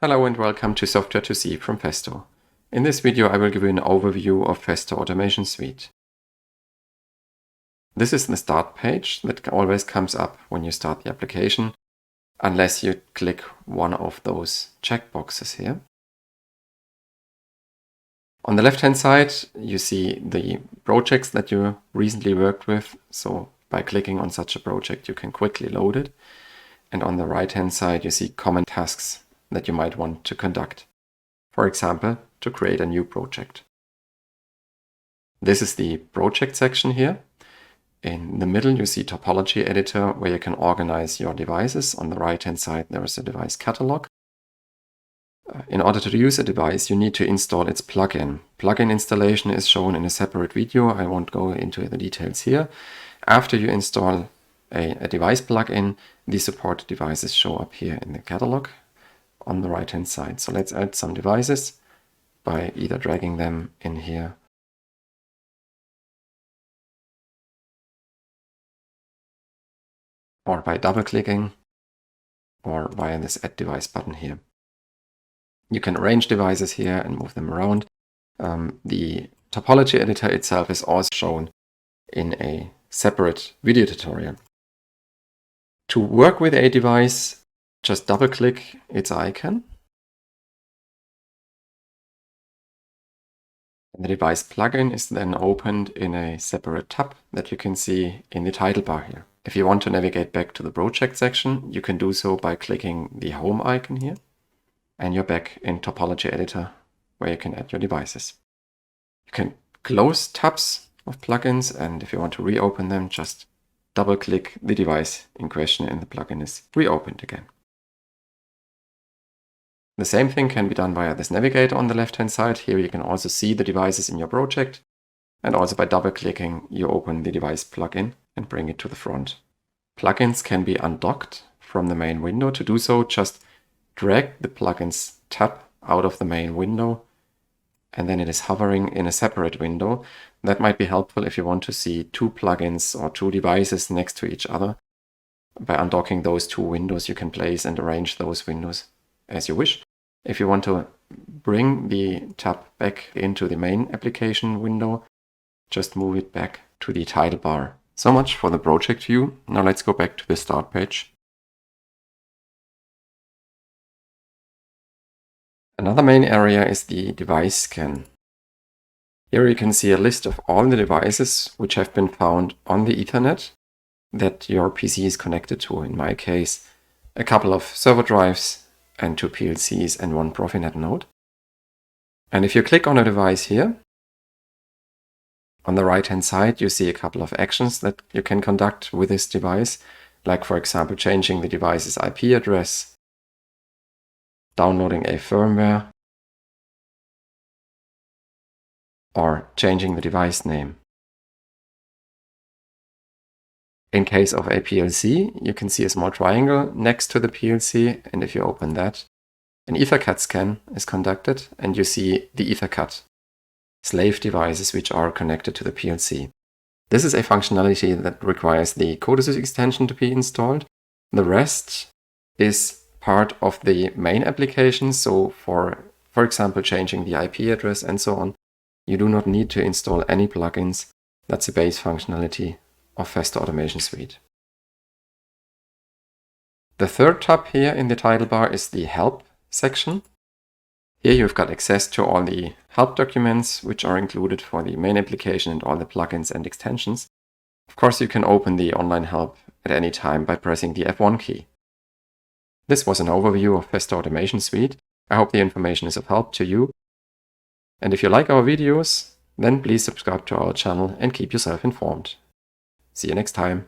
Hello and welcome to Software to See from Festo. In this video I will give you an overview of Festo Automation Suite. This is the start page that always comes up when you start the application, unless you click one of those checkboxes here. On the left hand side you see the projects that you recently worked with, so by clicking on such a project you can quickly load it. And on the right hand side you see common tasks that you might want to conduct. For example, to create a new project. This is the project section here. In the middle you see topology editor where you can organize your devices. On the right hand side there is a device catalog. In order to use a device you need to install its plugin. Plugin installation is shown in a separate video. I won't go into the details here. After you install a device plugin, the supported devices show up here in the catalog on the right hand side. So let's add some devices by either dragging them in here or by double clicking or via this add device button here. You can arrange devices here and move them around. The topology editor itself is also shown in a separate video tutorial. To work with a device, just double click its icon. The device plugin is then opened in a separate tab that you can see in the title bar here. If you want to navigate back to the project section, you can do so by clicking the home icon here. And you're back in topology editor where you can add your devices. You can close tabs of plugins, and if you want to reopen them, just double click the device in question and the plugin is reopened again. The same thing can be done via this navigator on the left hand side. Here you can also see the devices in your project, and also by double clicking you open the device plugin and bring it to the front. Plugins can be undocked from the main window. To do so, just drag the plugins tab out of the main window and then it is hovering in a separate window. That might be helpful if you want to see two plugins or two devices next to each other. By undocking those two windows you can place and arrange those windows as you wish. If you want to bring the tab back into the main application window, just move it back to the title bar. So much for the project view. Now let's go back to the start page. Another main area is the device scan. Here you can see a list of all the devices which have been found on the Ethernet that your PC is connected to. In my case, a couple of server drives and 2 PLCs and 1 Profinet node. And if you click on a device here, on the right hand side you see a couple of actions that you can conduct with this device, like for example changing the device's IP address, downloading a firmware, or changing the device name. In case of a PLC, you can see a small triangle next to the PLC, and if you open that, an EtherCAT scan is conducted and you see the EtherCAT slave devices which are connected to the PLC. This is a functionality that requires the Codesys extension to be installed. The rest is part of the main application, so for example changing the IP address and so on, you do not need to install any plugins. That's the base functionality of Festo Automation Suite. The third tab here in the title bar is the help section. Here you've got access to all the help documents which are included for the main application and all the plugins and extensions. Of course you can open the online help at any time by pressing the F1 key. This was an overview of Festo Automation Suite. I hope the information is of help to you. And if you like our videos, then please subscribe to our channel and keep yourself informed. See you next time.